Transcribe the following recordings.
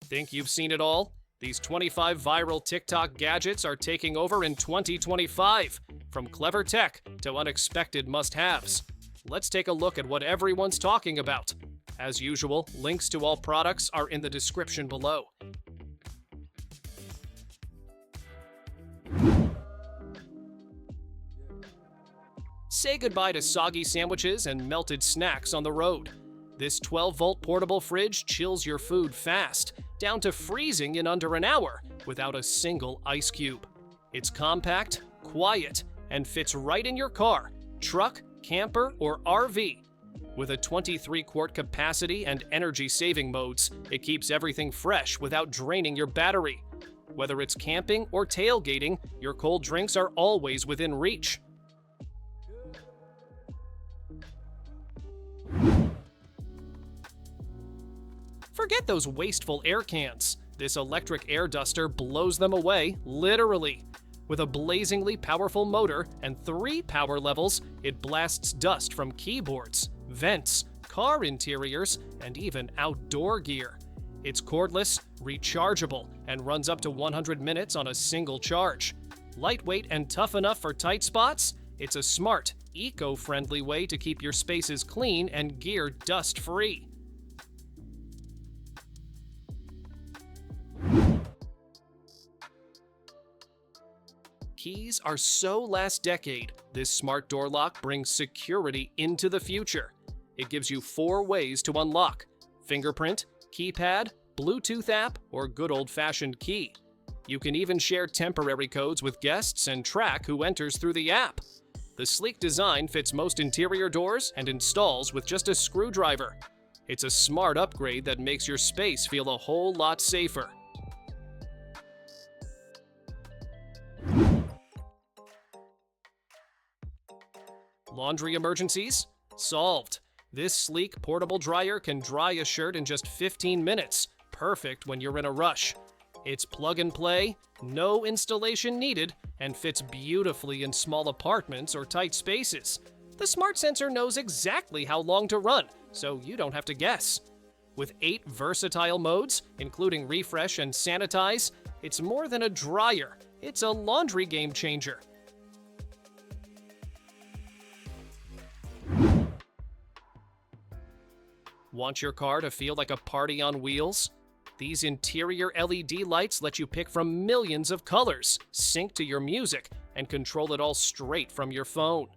Think you've seen it all? These 25 viral TikTok gadgets are taking over in 2025, from clever tech to unexpected must-haves. Let's take a look at what everyone's talking about. As usual, links to all products are in the description below. Say goodbye to soggy sandwiches and melted snacks on the road. This 12-volt portable fridge chills your food fast, down to freezing in under an hour, without a single ice cube. It's compact, quiet, and fits right in your car, truck, camper, or RV. With a 23-quart capacity and energy-saving modes, it keeps everything fresh without draining your battery. Whether it's camping or tailgating, your cold drinks are always within reach. Forget those wasteful air cans. This electric air duster blows them away, literally. With a blazingly powerful motor and 3 power levels, it blasts dust from keyboards, vents, car interiors, and even outdoor gear. It's cordless, rechargeable, and runs up to 100 minutes on a single charge. Lightweight and tough enough for tight spots, it's a smart, eco-friendly way to keep your spaces clean and gear dust-free. Keys are so last decade, this smart door lock brings security into the future. It gives you 4 ways to unlock: fingerprint, keypad, Bluetooth app, or good old-fashioned key. You can even share temporary codes with guests and track who enters through the app. The sleek design fits most interior doors and installs with just a screwdriver. It's a smart upgrade that makes your space feel a whole lot safer. Laundry emergencies? Solved. This sleek portable dryer can dry a shirt in just 15 minutes, perfect when you're in a rush. It's plug and play, no installation needed, and fits beautifully in small apartments or tight spaces. The smart sensor knows exactly how long to run, so you don't have to guess. With 8 versatile modes, including refresh and sanitize, it's more than a dryer, it's a laundry game changer. Want your car to feel like a party on wheels? These interior LED lights let you pick from millions of colors, sync to your music, and control it all straight from your phone.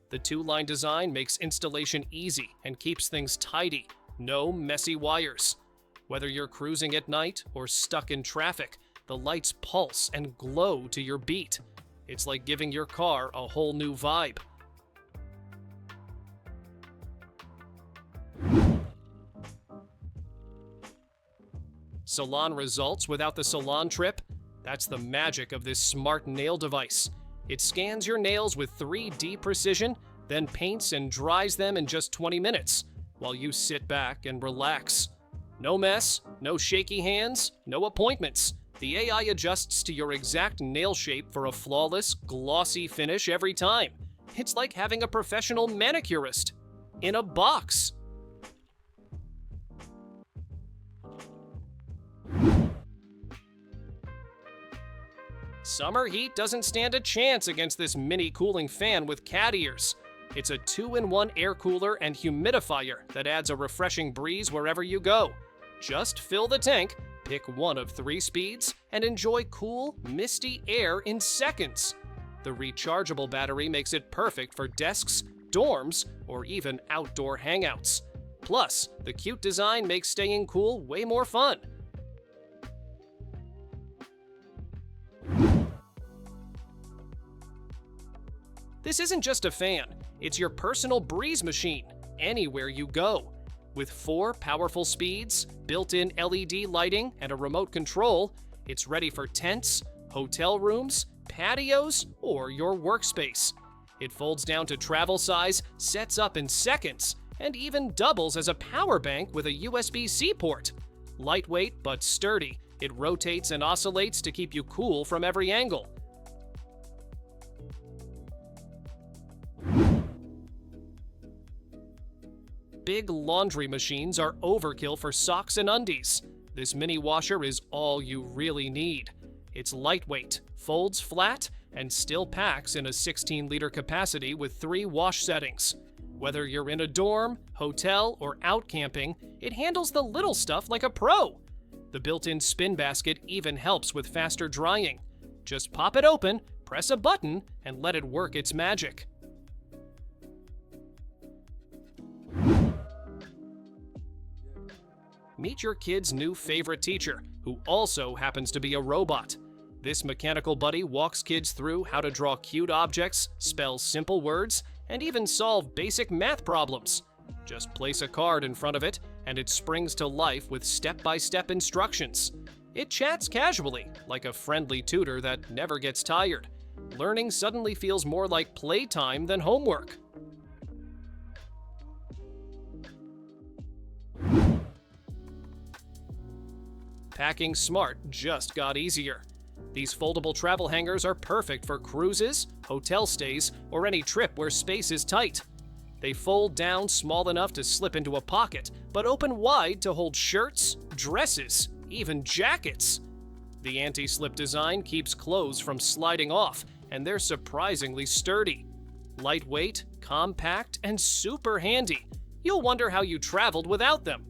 The 2-line design makes installation easy and keeps things tidy, no messy wires. Whether you're cruising at night or stuck in traffic, the lights pulse and glow to your beat. It's like giving your car a whole new vibe. Salon results without the salon trip? That's the magic of this smart nail device. It scans your nails with 3D precision, then paints and dries them in just 20 minutes, while you sit back and relax. No mess, no shaky hands, no appointments. The AI adjusts to your exact nail shape for a flawless, glossy finish every time. It's like having a professional manicurist in a box. Summer heat doesn't stand a chance against this mini cooling fan with cat ears. It's a 2-in-1 air cooler and humidifier that adds a refreshing breeze wherever you go. Just fill the tank, pick one of 3 speeds, and enjoy cool, misty air in seconds. The rechargeable battery makes it perfect for desks, dorms, or even outdoor hangouts. Plus, the cute design makes staying cool way more fun. This isn't just a fan, it's your personal breeze machine, anywhere you go. With 4 powerful speeds, built-in LED lighting, and a remote control, it's ready for tents, hotel rooms, patios, or your workspace. It folds down to travel size, sets up in seconds, and even doubles as a power bank with a USB-C port. Lightweight but sturdy, it rotates and oscillates to keep you cool from every angle. Big laundry machines are overkill for socks and undies. This mini washer is all you really need. It's lightweight, folds flat, and still packs in a 16-liter capacity with 3 wash settings. Whether you're in a dorm, hotel, or out camping, it handles the little stuff like a pro. The built-in spin basket even helps with faster drying. Just pop it open, press a button, and let it work its magic. Meet your kid's new favorite teacher, who also happens to be a robot. This mechanical buddy walks kids through how to draw cute objects, spell simple words, and even solve basic math problems. Just place a card in front of it, and it springs to life with step-by-step instructions. It chats casually, like a friendly tutor that never gets tired. Learning suddenly feels more like playtime than homework. Packing smart just got easier. These foldable travel hangers are perfect for cruises, hotel stays, or any trip where space is tight. They fold down small enough to slip into a pocket, but open wide to hold shirts, dresses, even jackets. The anti-slip design keeps clothes from sliding off, and they're surprisingly sturdy. Lightweight, compact, and super handy. You'll wonder how you traveled without them.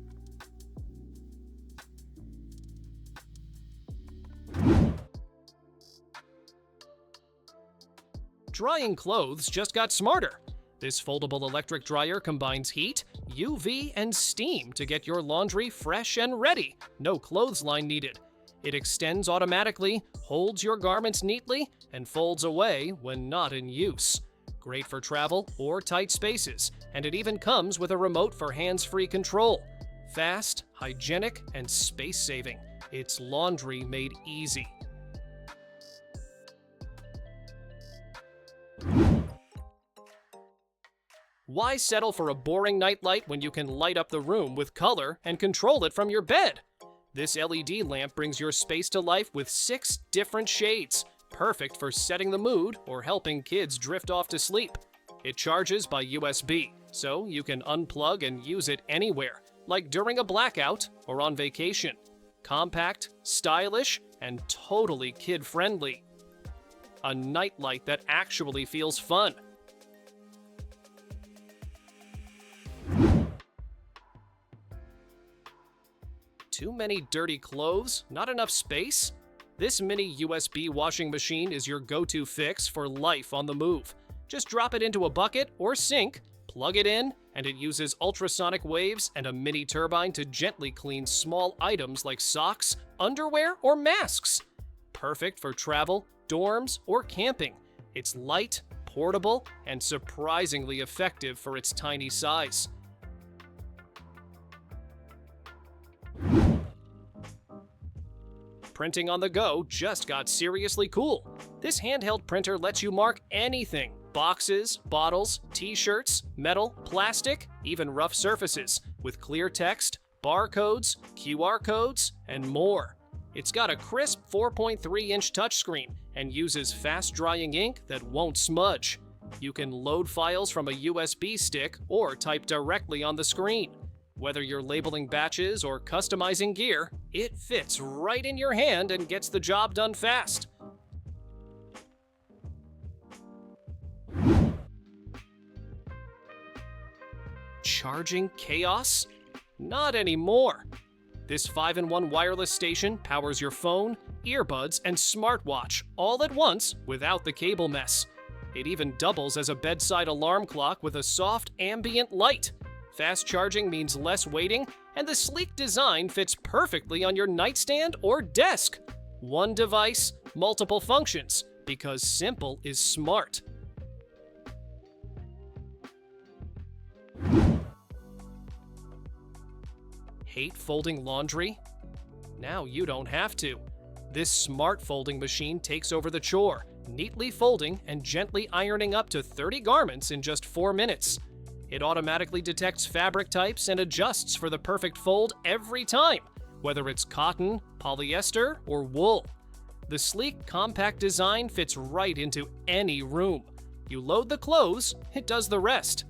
Drying clothes just got smarter. This foldable electric dryer combines heat, UV, and steam to get your laundry fresh and ready. No clothesline needed. It extends automatically, holds your garments neatly, and folds away when not in use. Great for travel or tight spaces, and it even comes with a remote for hands-free control. Fast, hygienic, and space-saving. It's laundry made easy. Why settle for a boring nightlight when you can light up the room with color and control it from your bed? This LED lamp brings your space to life with 6 different shades, perfect for setting the mood or helping kids drift off to sleep. It charges by USB, so you can unplug and use it anywhere, like during a blackout or on vacation. Compact, stylish, and totally kid-friendly. A nightlight that actually feels fun. Too many dirty clothes? Not enough space? This mini USB washing machine is your go-to fix for life on the move. Just drop it into a bucket or sink, plug it in, and it uses ultrasonic waves and a mini turbine to gently clean small items like socks, underwear, or masks. Perfect for travel, dorms, or camping. It's light, portable, and surprisingly effective for its tiny size. Printing on the go just got seriously cool. This handheld printer lets you mark anything: boxes, bottles, t-shirts, metal, plastic, even rough surfaces, with clear text, barcodes, QR codes, and more. It's got a crisp 4.3-inch touchscreen and uses fast-drying ink that won't smudge. You can load files from a USB stick or type directly on the screen. Whether you're labeling batches or customizing gear, it fits right in your hand and gets the job done fast. Charging chaos? Not anymore. This 5-in-1 wireless station powers your phone, earbuds, and smartwatch all at once without the cable mess. It even doubles as a bedside alarm clock with a soft ambient light. Fast charging means less waiting, and the sleek design fits perfectly on your nightstand or desk. One device, multiple functions, because simple is smart. Hate folding laundry? Now you don't have to. This smart folding machine takes over the chore, neatly folding and gently ironing up to 30 garments in just 4 minutes. It automatically detects fabric types and adjusts for the perfect fold every time, whether it's cotton, polyester, or wool. The sleek, compact design fits right into any room. You load the clothes, it does the rest.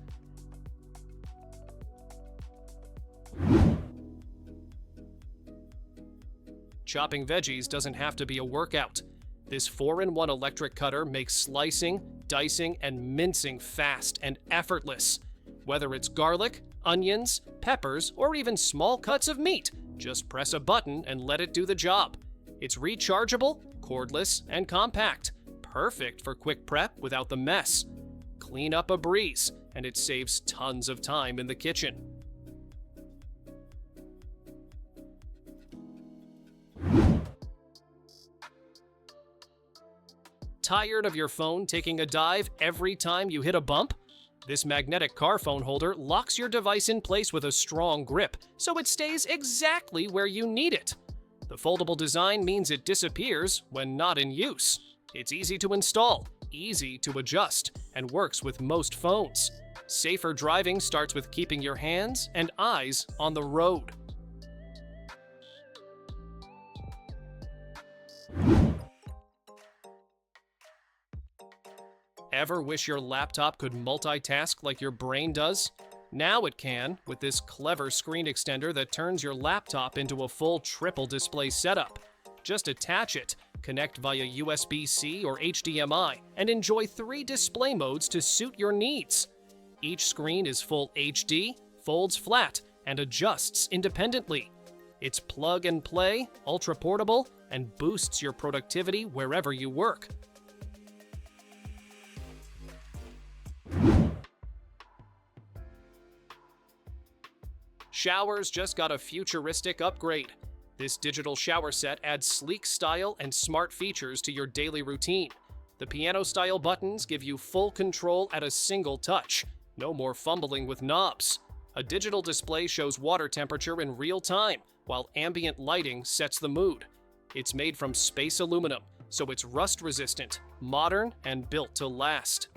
chopping veggies doesn't have to be a workout. This 4-in-1 electric cutter makes slicing, dicing, and mincing fast and effortless. Whether it's garlic, onions, peppers, or even small cuts of meat, just press a button and let it do the job. It's rechargeable, cordless, and compact. Perfect for quick prep without the mess. Clean up a breeze, and it saves tons of time in the kitchen. Tired of your phone taking a dive every time you hit a bump? This magnetic car phone holder locks your device in place with a strong grip, so it stays exactly where you need it. The foldable design means it disappears when not in use. It's easy to install, easy to adjust, and works with most phones. Safer driving starts with keeping your hands and eyes on the road. Ever wish your laptop could multitask like your brain does? Now it can with this clever screen extender that turns your laptop into a full triple display setup. Just attach it, connect via USB-C or HDMI, and enjoy 3 display modes to suit your needs. Each screen is full HD, folds flat, and adjusts independently. It's plug and play, ultra portable, and boosts your productivity wherever you work. Showers just got a futuristic upgrade. This digital shower set adds sleek style and smart features to your daily routine. The piano-style buttons give you full control at a single touch. No more fumbling with knobs. A digital display shows water temperature in real time, while ambient lighting sets the mood. It's made from space aluminum, so it's rust-resistant, modern, and built to last.